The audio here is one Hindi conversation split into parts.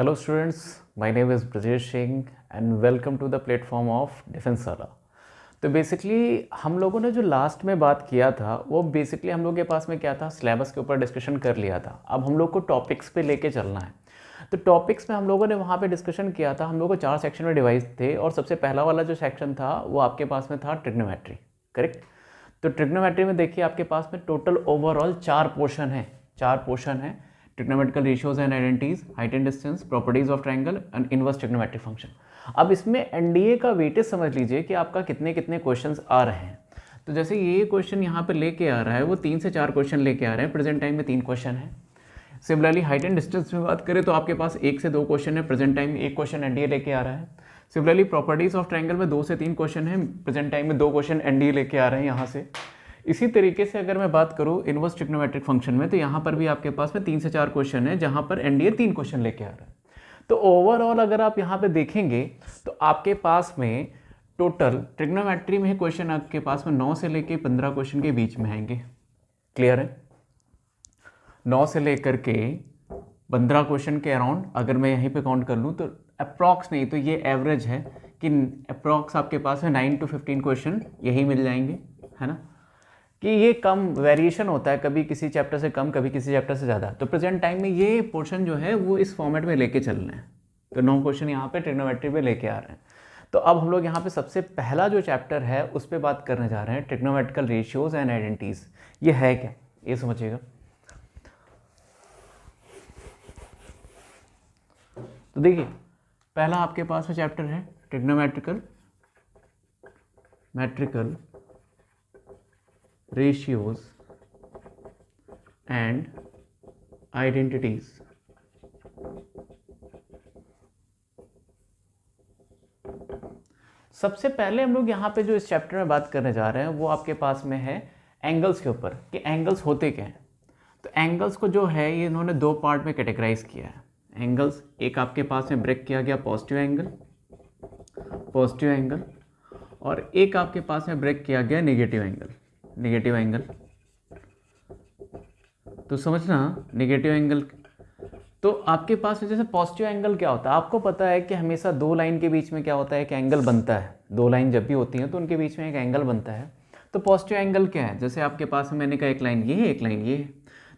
Hello students, my name is Brajesh Singh and welcome to the platform of Defense Sala। तो बेसिकली हम लोगों ने जो लास्ट में बात किया था वो बेसिकली हम लोग के पास में क्या था, सिलेबस के ऊपर डिस्कशन कर लिया था। अब हम लोग को टॉपिक्स पे लेके चलना है। तो टॉपिक्स में हम लोगों ने वहाँ पे डिस्कशन किया था, हम लोग को 4 सेक्शन में डिवाइड थे और सबसे पहला वाला जो सेक्शन था वो आपके पास में था ट्रिग्नोमेट्री, करेक्ट। तो ट्रिग्नोमेट्री में देखिए आपके पास में टोटल ओवरऑल 4 पोर्शन है। Trigonometrical ratios and identities, height and distance, properties of triangle and inverse trigonometric function. अब इसमें एनडीए का वेटेज समझ लीजिए कि आपका कितने कितने क्वेश्चंस आ रहे हैं। तो जैसे ये क्वेश्चन यहाँ पे लेके आ रहा है वो 3 से 4 क्वेश्चन लेके आ रहे हैं, प्रेजेंट टाइम में 3 क्वेश्चन है। सिमिलरली हाइट एंड डिस्टेंस में बात करें तो आपके पास 1 से 2 क्वेश्चन है, प्रेजेंट टाइम में 1 क्वेश्चन एनडीए लेके आ रहा है। सिमिलरली प्रॉपर्टीज ऑफ ट्रायंगल में 2 से 3 क्वेश्चन है, प्रेजेंट टाइम में 2 क्वेश्चन एनडीए लेके आ रहे हैं यहाँ से। इसी तरीके से अगर मैं बात करूँ इनवर्स ट्रिग्नोमेट्रिक फंक्शन में तो यहाँ पर भी आपके पास में 3 से 4 क्वेश्चन है, जहाँ पर एनडीए 3 क्वेश्चन लेके आ रहा है। तो ओवरऑल अगर आप यहाँ पे देखेंगे तो आपके पास में टोटल ट्रिग्नोमेट्री में क्वेश्चन आपके पास में 9 से लेके 15 क्वेश्चन के बीच में आएंगे। क्लियर है? 9 से लेकर के 15 क्वेश्चन के अराउंड अगर मैं यहीं पे काउंट कर लूँ तो अप्रॉक्स नहीं तो ये एवरेज है कि अप्रॉक्स आपके पास में 9 to 15 क्वेश्चन यही मिल जाएंगे, है ना। कि ये कम वेरिएशन होता है, कभी किसी चैप्टर से कम, कभी किसी चैप्टर से ज़्यादा। तो प्रेजेंट टाइम में ये पोर्शन जो है वो इस फॉर्मेट में लेके चल रहे हैं। तो 9 क्वेश्चन यहाँ पे ट्रिग्नोमेट्री पे लेके आ रहे हैं। तो अब हम लोग यहाँ पे सबसे पहला जो चैप्टर है उस पर बात करने जा रहे हैं, ट्रिग्नोमेट्रिकल रेशियोज एंड आइडेंटिटीज। ये है क्या, ये समझिएगा। तो देखिए पहला आपके पास में चैप्टर है ट्रिग्नोमेट्रिकल रेशियोज एंड आइडेंटिटीज। सबसे पहले हम लोग यहाँ पे जो इस चैप्टर में बात करने जा रहे हैं वो आपके पास में है एंगल्स के ऊपर, कि एंगल्स होते क्या हैं। तो एंगल्स को जो है ये इन्होंने 2 पार्ट में कैटेगराइज किया है। एंगल्स एक आपके पास में ब्रेक किया गया पॉजिटिव एंगल, और एक आपके पास में ब्रेक किया गया नेगेटिव एंगल। तो समझना नेगेटिव एंगल। तो आपके पास जैसे पॉजिटिव एंगल क्या होता है, आपको पता है कि हमेशा 2 लाइन के बीच में क्या होता है, एक एंगल बनता है। 2 लाइन जब भी होती हैं तो उनके बीच में एक एंगल बनता है। तो पॉजिटिव एंगल क्या है, जैसे आपके पास में मैंने कहा एक लाइन ये है, एक लाइन ये है।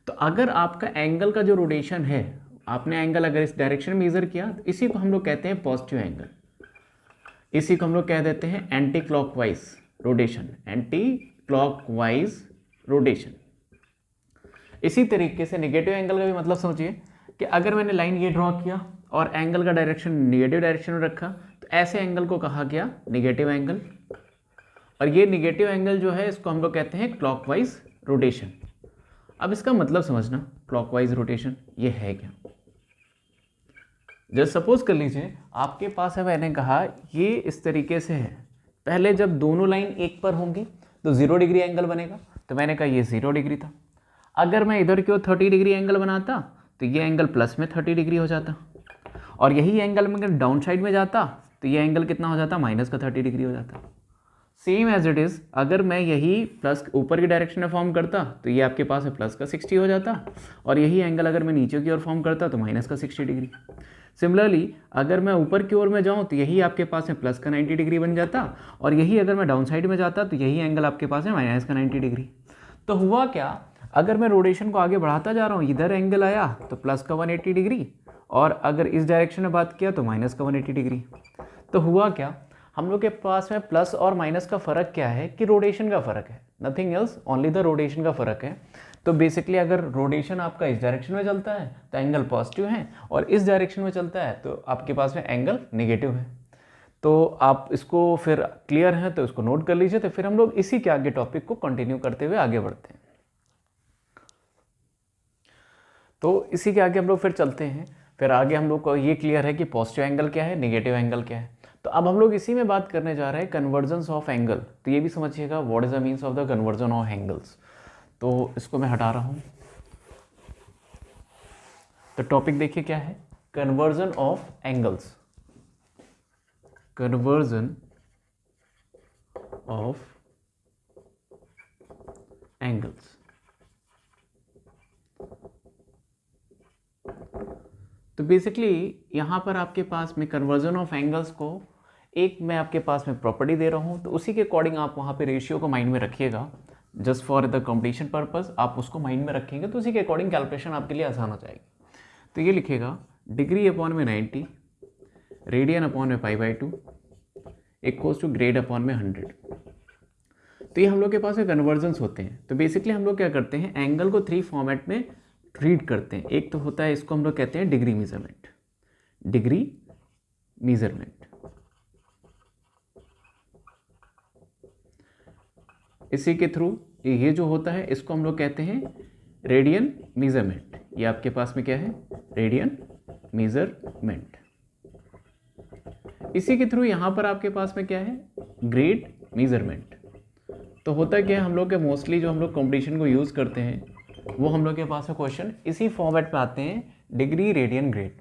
तो अगर आपका एंगल का जो रोटेशन है, आपने एंगल अगर इस डायरेक्शन में मेजर किया तो इसी को हम लोग कहते हैं पॉजिटिव एंगल। इसी को हम लोग कह देते हैं एंटी क्लॉकवाइज रोटेशन। इसी तरीके से नेगेटिव एंगल का भी मतलब समझिए कि अगर मैंने लाइन ये ड्रॉ किया और एंगल का डायरेक्शन नेगेटिव डायरेक्शन में रखा तो ऐसे एंगल को कहा गया नेगेटिव एंगल। और ये नेगेटिव एंगल जो है इसको हम लोग कहते हैं क्लॉकवाइज रोटेशन। अब इसका मतलब समझना, क्लॉकवाइज रोटेशन ये है क्या। जैसे सपोज कर लीजिए आपके पास है, मैंने कहा ये इस तरीके से है। पहले जब दोनों लाइन एक पर होंगी तो 0 डिग्री एंगल बनेगा। तो मैंने कहा ये 0 डिग्री था। अगर मैं इधर की ओर 30 डिग्री एंगल बनाता तो ये एंगल प्लस में 30 डिग्री हो जाता, और यही एंगल में अगर डाउन साइड में जाता तो ये एंगल कितना हो जाता, माइनस का 30 डिग्री हो जाता। सेम एज इट इज़ अगर मैं यही प्लस ऊपर की डायरेक्शन में फॉर्म करता तो ये आपके पास है प्लस का 60 हो जाता, और यही एंगल अगर मैं नीचे की ओर फॉर्म करता तो माइनस का 60 डिग्री। सिमिलरली अगर मैं ऊपर की ओर में जाऊँ तो यही आपके पास है प्लस का 90 डिग्री बन जाता, और यही अगर मैं डाउन साइड में जाता तो यही एंगल आपके पास है माइनस का 90 डिग्री। तो हुआ क्या, अगर मैं रोटेशन को आगे बढ़ाता जा रहा हूँ, इधर एंगल आया तो प्लस का 180 डिग्री, और अगर इस डायरेक्शन में बात किया तो माइनस का 180 डिग्री। तो हुआ क्या, हम लोग के पास में प्लस और माइनस का फ़र्क क्या है कि रोटेशन का फ़र्क है, nothing else, only the rotation का फ़र्क है। तो बेसिकली अगर रोटेशन आपका इस डायरेक्शन में चलता है तो एंगल पॉजिटिव है, और इस डायरेक्शन में चलता है तो आपके पास में एंगल नेगेटिव है। तो आप इसको फिर क्लियर है तो इसको नोट कर लीजिए। तो फिर हम लोग इसी के आगे टॉपिक को कंटिन्यू करते हुए आगे बढ़ते हैं। तो इसी के आगे हम लोग फिर चलते हैं। फिर आगे हम लोग को ये क्लियर है कि पॉजिटिव एंगल क्या है, नेगेटिव एंगल क्या है। तो अब हम लोग इसी में बात करने जा रहे हैं कन्वर्जेंस ऑफ एंगल। तो ये भी समझिएगा what is the means of the conversion of angles. तो इसको मैं हटा रहा हूँ। तो टॉपिक देखिए क्या है, conversion of angles. Conversion of angles. तो बेसिकली यहाँ पर आपके पास में कन्वर्जन ऑफ एंगल्स को एक मैं आपके पास में प्रॉपर्टी दे रहा हूँ, तो उसी के अकॉर्डिंग आप वहाँ पे रेशियो को माइंड में रखिएगा। Just for the completion purpose आप उसको माइंड में रखेंगे तो उसी के अकॉर्डिंग कैलकुलेशन आपके लिए आसान हो जाएगी। तो ये लिखेगा डिग्री अपॉन में 90, रेडियन अपॉन में π/2 इक्वल्स टू ग्रेड अपॉन में 100। तो ये हम लोग के पास में कन्वर्जन्स होते हैं। तो बेसिकली हम लोग क्या करते हैं, एंगल को 3 फॉर्मेट में ट्रीट करते हैं। एक तो होता है, इसको हम लोग कहते हैं डिग्री मेजरमेंट, डिग्री मेजरमेंट। इसी के थ्रू ये जो होता है इसको हम लोग कहते हैं रेडियन मेजरमेंट। ये आपके पास में क्या है, रेडियन मेजरमेंट। इसी के थ्रू यहाँ पर आपके पास में क्या है, ग्रेड मेजरमेंट। तो होता क्या है, हम लोग के मोस्टली जो हम लोग कॉम्पिटिशन को यूज़ करते हैं वो हम लोग के पास में क्वेश्चन इसी फॉर्मेट में आते हैं, डिग्री रेडियन ग्रेड।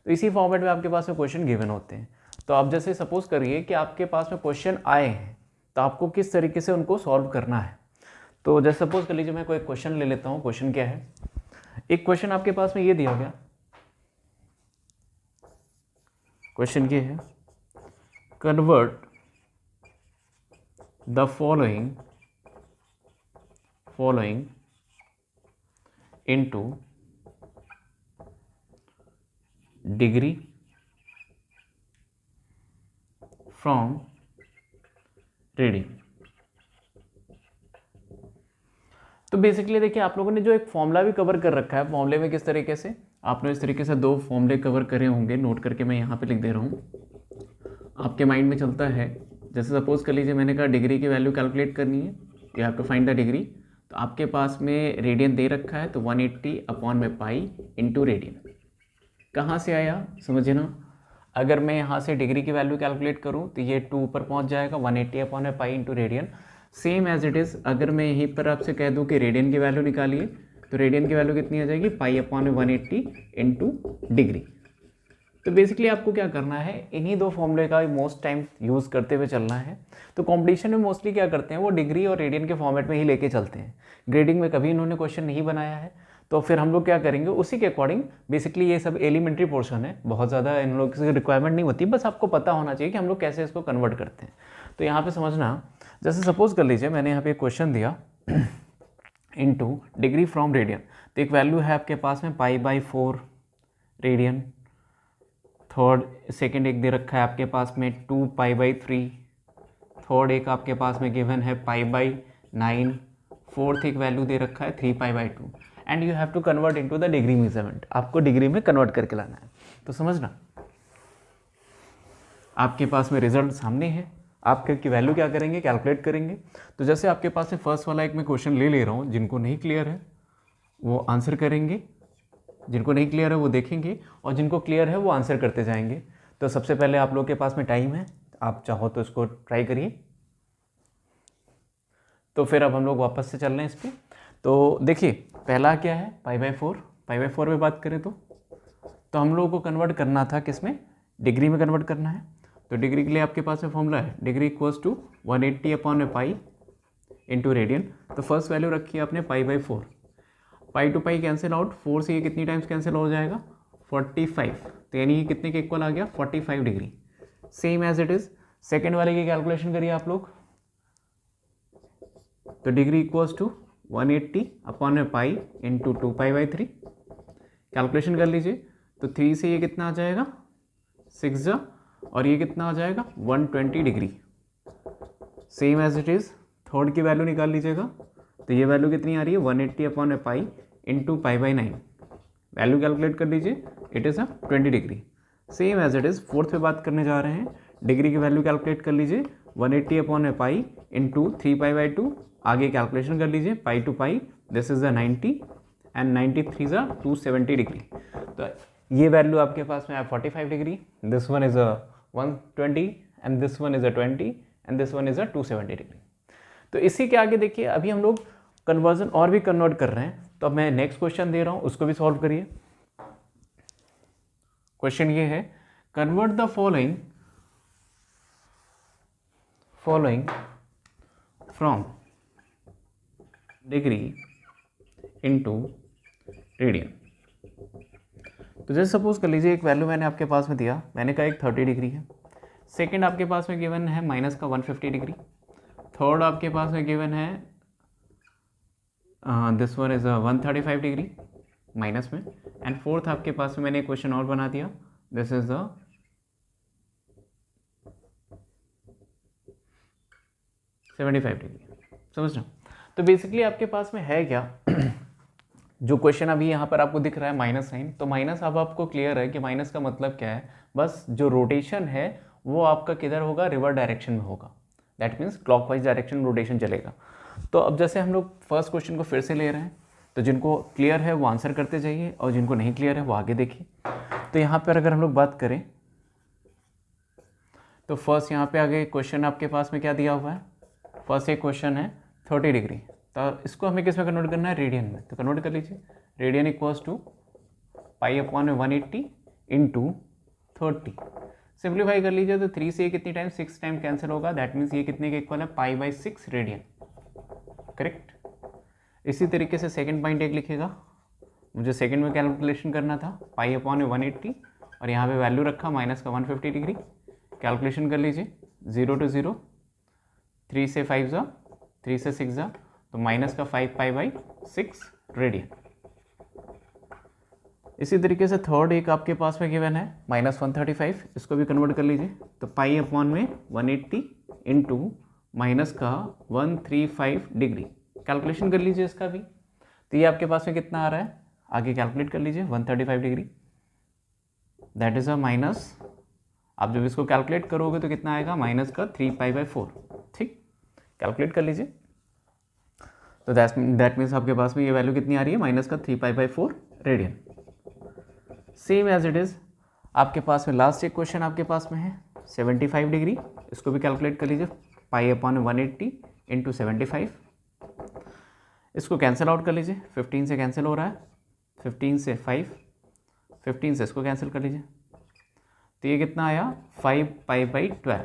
तो इसी फॉर्मेट में आपके पास में क्वेश्चन गिवन होते हैं। तो आप जैसे सपोज करिए कि आपके पास में क्वेश्चन आए हैं तो आपको किस तरीके से उनको सॉल्व करना है। तो जैसे सपोज कर लीजिए मैं कोई क्वेश्चन ले लेता हूँ। क्वेश्चन क्या है, एक क्वेश्चन आपके पास में ये दिया गया, क्वेश्चन ये है, convert the following into degree from radian. तो बेसिकली देखिए आप लोगों ने जो एक फॉर्मूला भी कवर कर रखा है, फॉर्मूले में किस तरीके से आपने इस तरीके से 2 फॉर्मूले कवर करे होंगे, नोट करके मैं यहाँ पे लिख दे रहा हूँ। आपके माइंड में चलता है, जैसे सपोज कर लीजिए मैंने कहा डिग्री की वैल्यू कैलकुलेट करनी है, you have to find the degree. तो आपके पास में रेडियन दे रखा है, तो 180 अपॉन में पाई इंटू रेडियन। कहाँ से आया समझिए ना, अगर मैं यहाँ से डिग्री की वैल्यू कैलकुलेट करूँ तो ये 2 ऊपर पहुँच जाएगा, 180 अपॉन में pi into radian. Same as it is अगर मैं यहीं पर आपसे कह दूँ कि रेडियन की वैल्यू निकालिए, तो रेडियन की वैल्यू कितनी आ जाएगी, पाई अपॉन में 180 इंटू डिग्री। तो बेसिकली आपको क्या करना है, इन्हीं 2 फॉर्मूले का मोस्ट टाइम यूज़ करते हुए चलना है। तो कंपटीशन में मोस्टली क्या करते हैं, वो डिग्री और रेडियन के फॉर्मेट में ही लेके चलते हैं। ग्रेडिंग में कभी इन्होंने क्वेश्चन नहीं बनाया है, तो फिर हम लोग क्या करेंगे उसी के अकॉर्डिंग। बेसिकली ये सब एलिमेंट्री पोर्शन है, बहुत ज़्यादा इन लोग की रिक्वायरमेंट नहीं होती, बस आपको पता होना चाहिए कि हम लोग कैसे इसको कन्वर्ट करते हैं। तो यहाँ पर समझना, जैसे सपोज कर लीजिए मैंने यहाँ पर एक क्वेश्चन दिया इंटू डिग्री फ्रॉम रेडियन। तो एक वैल्यू है आपके पास में π/4 रेडियन, थर्ड सेकेंड एक दे रखा है आपके पास में 2π/3, थर्ड एक आपके पास में गिवन है π/9, फोर्थ एक वैल्यू दे रखा है 3π/2 and you have to convert into the degree measurement. आपको डिग्री में कन्वर्ट करके लाना है। तो समझना, आपके पास में रिजल्ट सामने है, आप की वैल्यू क्या करेंगे, कैलकुलेट करेंगे। तो जैसे आपके पास में फर्स्ट वाला एक मैं क्वेश्चन ले रहा हूँ, जिनको नहीं क्लियर है वो आंसर करेंगे, जिनको नहीं क्लियर है वो देखेंगे, और जिनको क्लियर है वो आंसर करते जाएंगे। तो सबसे पहले आप लोग के पास में टाइम है, आप चाहो तो इसको ट्राई करिए। तो फिर अब हम लोग वापस से चल रहे हैं इस पर। तो देखिए पहला क्या है, π/4 में बात करें तो हम लोगों को कन्वर्ट करना था किस में, डिग्री में कन्वर्ट करना है। तो डिग्री के लिए आपके पास में फॉर्मूला है, डिग्री इक्वल्स टू 180 अपॉन में पाई इंटू रेडियन। तो फर्स्ट वैल्यू रखी है आपने π/4, पाई टू पाई कैंसिल आउट, 4 से ये कितनी टाइम्स कैंसिल हो जाएगा, 45। तो यानी ये कितने के इक्वल आ गया, 45 degree. Same as it is second वाले की कैलकुलेशन करिए आप लोग। तो डिग्री इक्वल्स टू 180 अपॉन में पाई इंटू 2π/3 कैलकुलेशन कर लीजिए। तो 3 से ये कितना आ जाएगा, 6 और ये कितना आ जाएगा 120 degree. Same as it is third की वैल्यू निकाल लीजिएगा। तो ये वैल्यू कितनी आ रही है, 180 अपॉन में पाई इंटू π/9 वैल्यू कैलकुलेट कर लीजिए, it is 20 degree. Same as it is fourth पे बात करने जा रहे हैं, डिग्री की वैल्यू कैलकुलेट कर लीजिए, 180 अपॉन में पाई इंटू 3π/2, आगे कैलकुलेशन कर लीजिए, pi two pi this is 90 and 93 270 degree. तो ये वैल्यू आपके पास में है 45 degree, this one is 120 and this one is 20 and this one is 270 degree. तो इसी के आगे देखिए अभी हम लोग कन्वर्जन और भी कन्वर्ट कर रहे हैं। तो अब मैं नेक्स्ट क्वेश्चन दे रहा हूँ, उसको भी सॉल्व करिए। क्वेश्चन ये है, convert the following from degree into radian. तो जैसे सपोज कर लीजिए एक वैल्यू मैंने आपके पास में दिया, मैंने कहा एक 30 डिग्री है, सेकंड आपके पास में गिवन है माइनस का 150 डिग्री, थर्ड आपके पास में गिवन है this one is 135 degree minus में, एंड फोर्थ आपके पास में मैंने एक क्वेश्चन और बना दिया, दिस इज द 75 डिग्री। समझ रहे हो? तो बेसिकली आपके पास में है क्या जो क्वेश्चन अभी यहाँ पर आपको दिख रहा है माइनस साइन, तो माइनस अब आपको क्लियर है कि माइनस का मतलब क्या है, बस जो रोटेशन है वो आपका किधर होगा, रिवर्स डायरेक्शन में होगा, that means clockwise direction rotation चलेगा। तो अब जैसे हम लोग फर्स्ट क्वेश्चन को फिर से ले रहे हैं, तो जिनको क्लियर है वो आंसर करते जाइए और जिनको नहीं क्लियर है वो आगे देखिए। तो यहाँ पर अगर हम लोग बात करें तो फर्स्ट यहाँ पे आगे क्वेश्चन आपके पास में क्या दिया हुआ है, फर्स्ट एक क्वेश्चन है 30 डिग्री, तो इसको हमें किस में कन्वर्ट करना है, रेडियन में, तो कन्वर्ट कर लीजिए। Radian equals to pi upon 180 into 30, simplify कर लीजिए तो 3 से ये कितनी टाइम 6 टाइम कैंसिल होगा, दैट मीन्स ये कितने के इक्वल है, पाई/6 रेडियन, करेक्ट। इसी तरीके से सेकंड पॉइंट एक लिखेगा, मुझे सेकंड में कैलकुलेशन करना था, पाई अपॉन 180 और यहाँ पे वैल्यू रखा माइनस का 150 डिग्री, कैलकुलेशन कर लीजिए 0 to 0, 3 से 5 जा, 3 से 6 जा, तो माइनस का 5 पाई/6 रेडियन। इसी तरीके से थर्ड एक आपके पास में गिवन है माइनस 135, इसको भी कन्वर्ट कर लीजिए, तो पाई अपॉन में 180 इंटू माइनस का 135 डिग्री, कैलकुलेशन कर लीजिए इसका भी, तो ये आपके पास में कितना आ रहा है, आगे कैलकुलेट कर लीजिए 135 degree, that is a minus, आप जब इसको कैलकुलेट करोगे तो कितना आएगा, माइनस का 3 पाई/4, ठीक, कैलकुलेट कर लीजिए। तो दैट मीन्स आपके पास में ये वैल्यू कितनी आ रही है, माइनस का 3 पाई/4 radian. Same as it is आपके पास में लास्ट एक क्वेश्चन आपके पास में है 75 डिग्री, इसको भी कैलकुलेट कर लीजिए, पाई अपॉन 180 इंटू 75, इसको कैंसिल आउट कर लीजिए, 15 से कैंसिल हो रहा है, 15 से 5, 15 से इसको कैंसिल कर लीजिए, तो ये कितना आया 5 पाई/12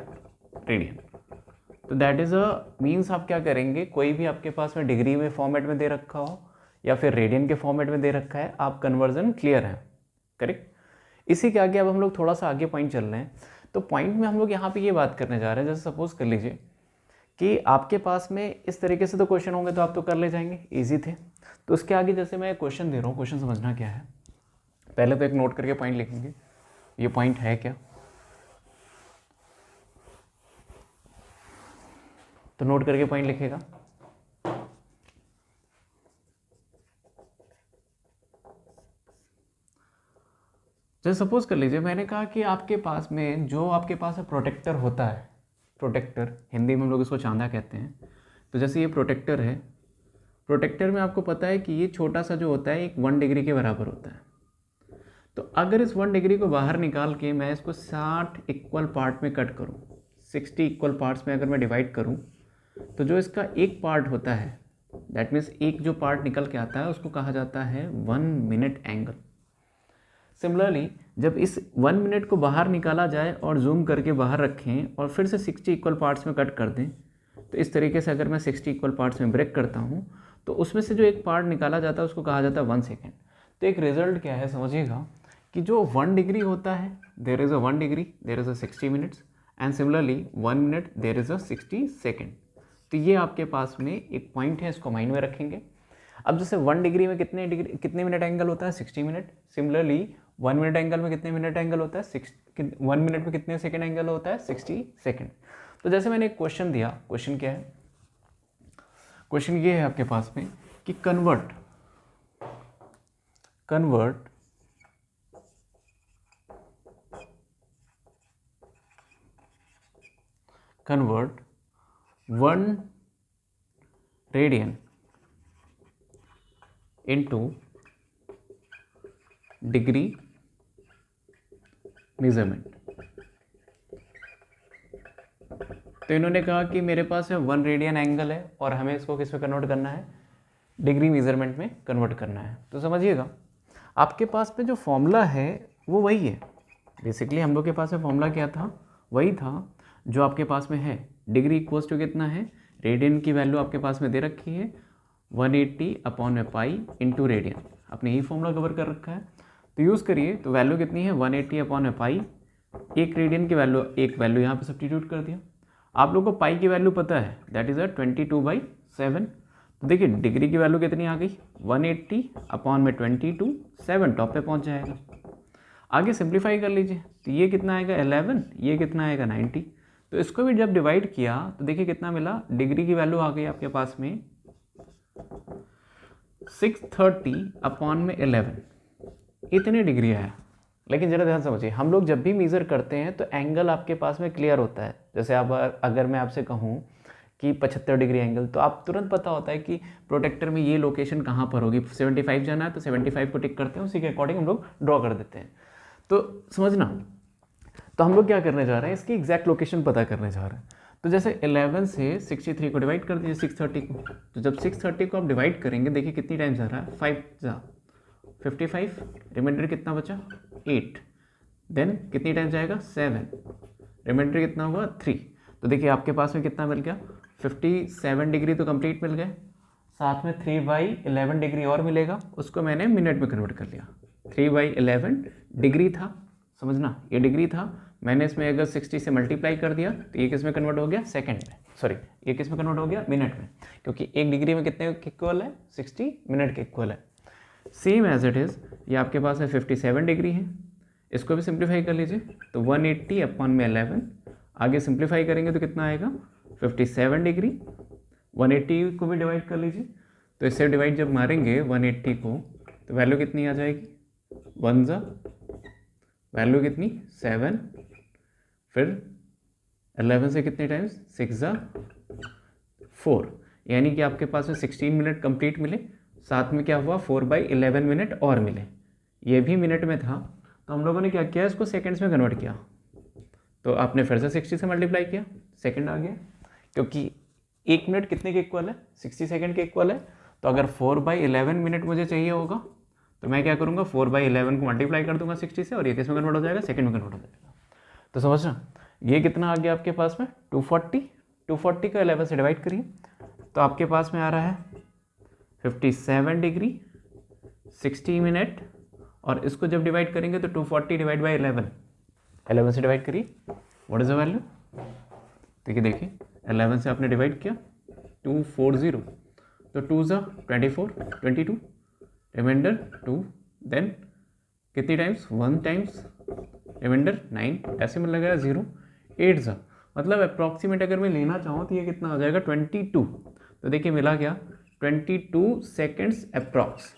रेडियन। तो दैट इज़ अ मीन्स आप क्या करेंगे, कोई भी आपके पास में डिग्री में फॉर्मेट में दे रखा हो या फिर रेडियन के फॉर्मेट में दे रखा है, आप कन्वर्जन क्लियर है, करेक्ट। इसी के आगे अब हम लोग थोड़ा सा आगे पॉइंट चल रहे हैं, तो पॉइंट में हम लोग यहाँ पे ये बात करने जा रहे हैं, जैसे सपोज कर लीजिए कि आपके पास में इस तरीके से तो क्वेश्चन होंगे तो आप तो कर ले जाएंगे, इजी थे। तो उसके आगे जैसे मैं क्वेश्चन दे रहा हूँ, क्वेश्चन समझना क्या है, पहले तो एक नोट करके पॉइंट लिखेंगे, ये पॉइंट है क्या, तो नोट करके पॉइंट लिखेगा। जैसे सपोज कर लीजिए मैंने कहा कि आपके पास में जो आपके पास प्रोटेक्टर होता है, प्रोटेक्टर हिंदी में हम लोग इसको चांदा कहते हैं, तो जैसे ये प्रोटेक्टर है, प्रोटेक्टर में आपको पता है कि ये छोटा सा जो होता है एक 1 डिग्री के बराबर होता है। तो अगर इस 1 डिग्री को बाहर निकाल के मैं इसको 60 इक्वल पार्ट में कट करूँ, 60 इक्वल पार्ट्स में अगर मैं डिवाइड करूँ, तो जो इसका एक पार्ट होता है, दैट मीन्स एक जो पार्ट निकल के आता है उसको कहा जाता है 1 मिनट एंगल। सिमिलरली जब इस 1 मिनट को बाहर निकाला जाए और जूम करके बाहर रखें और फिर से 60 इक्वल पार्ट्स में कट कर दें, तो इस तरीके से अगर मैं 60 इक्वल पार्ट्स में ब्रेक करता हूँ तो उसमें से जो एक पार्ट निकाला जाता है उसको कहा जाता है 1 सेकेंड। तो एक रिजल्ट क्या है समझिएगा कि जो 1 डिग्री होता है, there is a 1 degree, there is a 60 minutes, and similarly 1 minute there is a 60 second. तो ये आपके पास में एक पॉइंट है, इसको माइंड में रखेंगे। अब जैसे 1 डिग्री में कितने मिनट एंगल होता है, 60 मिनट। सिमिलरली 1 मिनट एंगल में कितने मिनट एंगल होता है, 1 मिनट में कितने सेकेंड एंगल होता है, 60 सेकेंड। तो जैसे मैंने एक क्वेश्चन दिया, क्वेश्चन क्या है, क्वेश्चन ये है आपके पास में कि convert 1 radian into degree measurement. तो इन्होंने कहा कि मेरे पास में 1 रेडियन एंगल है और हमें इसको किस में कन्वर्ट करना है, डिग्री मेजरमेंट में कन्वर्ट करना है। तो समझिएगा आपके पास में जो फॉर्मूला है वो वही है, बेसिकली हम लोग के पास में फॉर्मूला क्या था, वही था जो आपके पास में है। डिग्री इक्वल्स टू कितना है, रेडियन की वैल्यू आपके पास में दे रखी है 180 अपॉन में पाई इंटू रेडियन, आपने यही फॉर्मूला कवर कर रखा है। तो यूज़ करिए। तो वैल्यू कितनी है 180 अपॉन पाई, एक रेडियन की वैल्यू, एक वैल्यू यहाँ पे सब्स्टिट्यूट कर दिया। आप लोगों को पाई की वैल्यू पता है, दैट इज़ 22/7। तो देखिए डिग्री की वैल्यू कितनी आ गई 180 अपॉन में 22, 7 टॉप पे पहुँच जाएगा। आगे सिंप्लीफाई कर लीजिए, तो ये कितना आएगा 11, ये कितना आएगा 90। तो इसको भी जब डिवाइड किया तो देखिए कितना मिला, डिग्री की वैल्यू आ गई आपके पास में 630 अपॉन में 11, इतनी डिग्री आया। लेकिन ज़रा ध्यान समझिए, हम लोग जब भी मेज़र करते हैं तो एंगल आपके पास में क्लियर होता है। जैसे आप अगर मैं आपसे कहूँ कि 75 डिग्री एंगल, तो आप तुरंत पता होता है कि प्रोटेक्टर में ये लोकेशन कहाँ पर होगी। 75 जाना है तो 75 को टिक करते हैं, उसी के अकॉर्डिंग हम लोग ड्रॉ कर देते हैं। तो समझना, तो हम लोग क्या करने जा रहे हैं, इसकी एग्जैक्ट लोकेशन पता करने जा रहे हैं। तो जैसे 11 से 63 को डिवाइड कर दीजिए 630 को। तो जब 630 को आप डिवाइड करेंगे, देखिए कितनी टाइम्स आ रहा है, 5 जा 55, रिमाइंडर कितना बचा 8, देन कितनी टाइम्स जाएगा 7, रिमाइंडर कितना हुआ 3। तो देखिए आपके पास में कितना मिल गया 57 डिग्री तो कंप्लीट मिल गए, साथ में 3/11 डिग्री और मिलेगा, उसको मैंने मिनट में कन्वर्ट कर लिया। 3/11 डिग्री था, समझना ये डिग्री था, मैंने इसमें अगर 60 से मल्टीप्लाई कर दिया तो ये किस में कन्वर्ट हो गया, सेकंड में, सॉरी ये किस में कन्वर्ट हो गया, मिनट में, क्योंकि एक डिग्री में कितने के इक्वल है 60 मिनट के इक्वल है। सेम एज इट इज़ ये आपके पास में 57 डिग्री है, इसको भी सिंप्लीफाई कर लीजिए। तो 180 अपॉन में 11, आगे सिंप्लीफाई करेंगे तो कितना आएगा 57 डिग्री। 180 को भी डिवाइड कर लीजिए, तो इससे डिवाइड जब मारेंगे 180 को तो वैल्यू कितनी आ जाएगी, 1 जा वैल्यू कितनी 7, फिर 11 से कितने टाइम्स 6 जा 4, यानी कि आपके पास में 16 मिनट कंप्लीट मिले, साथ में क्या हुआ 4/11 मिनट और मिले। ये भी मिनट में था, तो हम लोगों ने क्या किया, इसको सेकंड्स में कन्वर्ट किया। तो आपने फिर से 60 से मल्टीप्लाई किया, सेकंड आ गया, क्योंकि एक मिनट कितने के इक्वल है 60 सेकंड के इक्वल है। तो अगर 4/11 मिनट मुझे चाहिए होगा तो मैं क्या करूँगा 4/11 को मल्टीप्लाई कर दूंगा 60 से, और ये किस में कन्वर्ट हो जाएगा, सेकंड में कन्वर्ट हो जाएगा। तो समझना ये कितना आ गया आपके पास में 240 का 11 से डिवाइड करिए, तो आपके पास में आ रहा है 57 डिग्री 60 मिनट, और इसको जब डिवाइड करेंगे तो 240 डिवाइड बाई 11 से डिवाइड करिए, व्हाट इज़ द वैल्यू। देखिए 11 से आपने डिवाइड किया 240, तो 2 ज़ा 24, 22, रिमाइंडर 2, देन कितनी टाइम्स 1 टाइम्स, रिमाइंडर 9, ऐसे में लगाया 0, 8 ज़ा, मतलब अप्रॉक्सीमेट अगर मैं लेना चाहूँ तो ये कितना हो जाएगा 22। तो देखिए मिला क्या 22 सेकेंड्स अप्रॉक्स।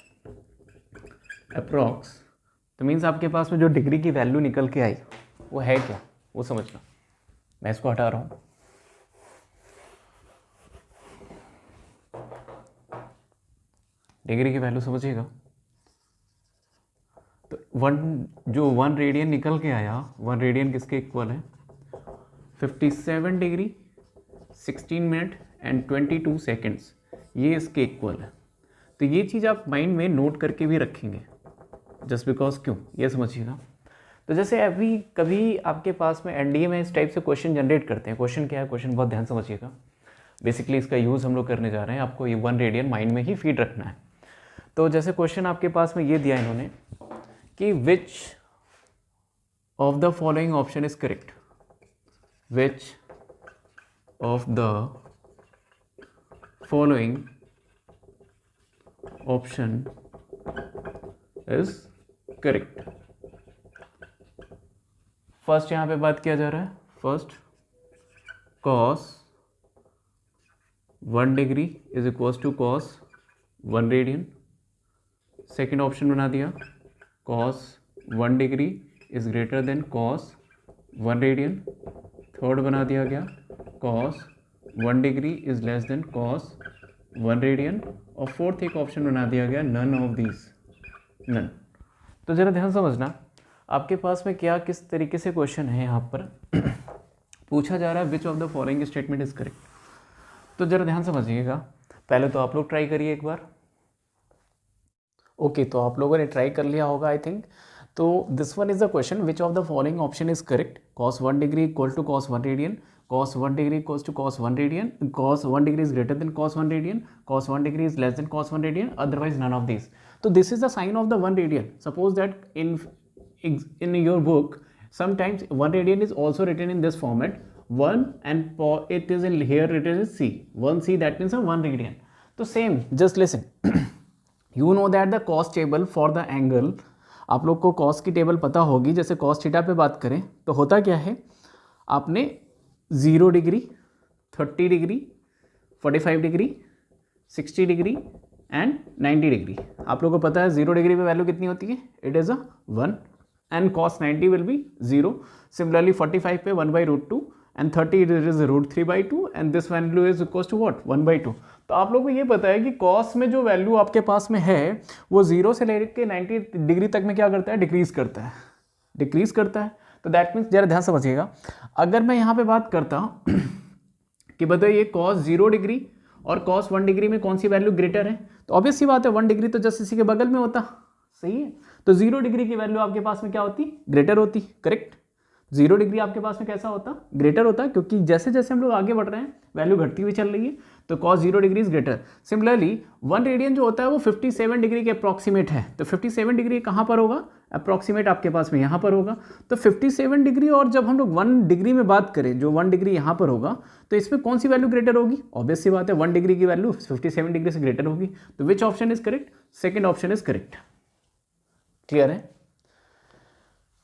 तो मीन्स आपके पास में जो डिग्री की वैल्यू निकल के आई वो है क्या, वो समझना। मैं इसको हटा रहा हूँ, डिग्री की वैल्यू समझिएगा। तो 1 रेडियन निकल के आया, 1 रेडियन किसके इक्वल है 57 डिग्री 16 मिनट एंड 22 सेकेंड्स, ये इसके इक्वल है। तो ये चीज़ आप माइंड में नोट करके भी रखेंगे, जस्ट बिकॉज क्यों, ये समझिएगा। तो जैसे अभी कभी आपके पास में एनडीए में इस टाइप से क्वेश्चन जनरेट करते हैं, क्वेश्चन क्या है, क्वेश्चन बहुत ध्यान समझिएगा। बेसिकली इसका यूज़ हम लोग करने जा रहे हैं, आपको ये 1 रेडियन माइंड में ही फीड रखना है। तो जैसे क्वेश्चन आपके पास में ये दिया इन्होंने कि which of the following option is correct, which of the following option is correct. First यहाँ पे बात किया जा रहा है, first cos 1 degree is equals to cos 1 radian. Second option बना दिया cos 1 degree is greater than cos 1 radian. Third बना दिया गया cos 1 degree is less than cos 1 radian. और फोर्थ एक ऑप्शन बना दिया गया नन ऑफ दीज, नन। तो ज़रा ध्यान समझना, आपके पास में क्या किस तरीके से क्वेश्चन है यहाँ पर पूछा जा रहा है विच of the following statement is correct. तो ज़रा ध्यान समझिएगा, पहले तो आप लोग ट्राई करिए एक बार। ओके तो आप लोगों ने ट्राई कर लिया होगा आई थिंक। तो this one is the question which of the following option is correct, cos 1 degree equal to cos 1 radian, cos 1 degree equals to cos 1 radian, cos 1 degree is greater than cos 1 radian, cos 1 degree is less than cos 1 radian, otherwise none of this. तो this is the sine of the 1 radian. Suppose that in your book sometimes 1 radian is also written in this format 1 and it is in here written as c 1c, that means a 1 radian. So same, just listen. You know that the cost table for the angle, आप लोग को कॉस्ट की टेबल पता होगी. जैसे कॉस्ट थीटा पे बात करें तो होता क्या है, आपने 0 degree, 30 degree, 45 degree, 60 degree and 90 degree. आप लोगों को पता है 0 डिग्री पे वैल्यू कितनी होती है, it is a 1 and cos 90 will be 0. Similarly 45 पे 1 by root 2 and 30 it is root 3 by 2 and this value is equals to what, 1 by 2. तो आप लोगों को ये पता है कि cos में जो वैल्यू आपके पास में है वो 0 से लेकर 90 डिग्री तक में क्या करता है, डिक्रीज करता है. तो दैट मीन्स जरा ध्यान समझिएगा, अगर मैं यहाँ पे बात करता हूँ कि बताइए cos 0 डिग्री और cos 1 डिग्री में कौन सी वैल्यू ग्रेटर है, तो ऑब्वियस सी बात है 1 डिग्री तो जस्ट इसी के बगल में होता. सही है, तो 0 डिग्री की वैल्यू आपके पास में क्या होती, ग्रेटर होती. करेक्ट, 0 डिग्री आपके पास में कैसा होता, ग्रेटर होता, क्योंकि जैसे जैसे हम लोग आगे बढ़ रहे हैं वैल्यू घटती हुई चल रही है, तो cos 0 degree is greater. Similarly 1 radian जो होता है वो 57 डिग्री के अप्रॉक्सीमेट है, तो 57 डिग्री कहाँ पर होगा, अप्रॉक्सीमेट आपके पास में यहाँ पर होगा. तो 57 डिग्री और जब हम लोग 1 डिग्री में बात करें, जो 1 डिग्री यहाँ पर होगा, तो इसमें कौन सी वैल्यू ग्रेटर होगी, ऑब्वियस सी बात है 1 डिग्री की वैल्यू 57 डिग्री से ग्रेटर होगी. तो which option is correct, second option is correct. Clear है.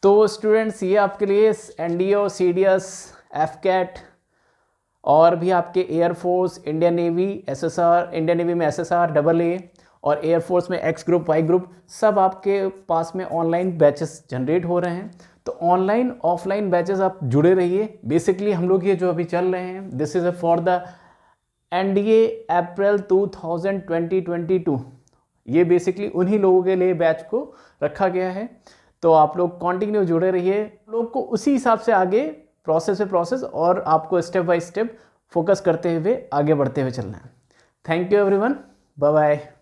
तो स्टूडेंट्स ये आपके लिए एनडीओ, सीडीएस, एफकैट और भी आपके air force, Indian navy, SSR, Indian navy में एसएसआर, AA और एयरफोर्स में एक्स ग्रुप, वाई ग्रुप, सब आपके पास में ऑनलाइन बैचेस जनरेट हो रहे हैं. तो ऑनलाइन ऑफलाइन बैचेस आप जुड़े रहिए. बेसिकली हम लोग ये जो अभी चल रहे हैं, this is for the NDA April 2022. ये बेसिकली उन्हीं लोगों के लिए बैच को रखा गया है. तो आप लोग कंटिन्यू जुड़े रहिए, लोग को उसी हिसाब से आगे प्रोसेस और आपको स्टेप बाय स्टेप फोकस करते हुए आगे बढ़ते हुए चलना है. Thank you everyone, bye bye.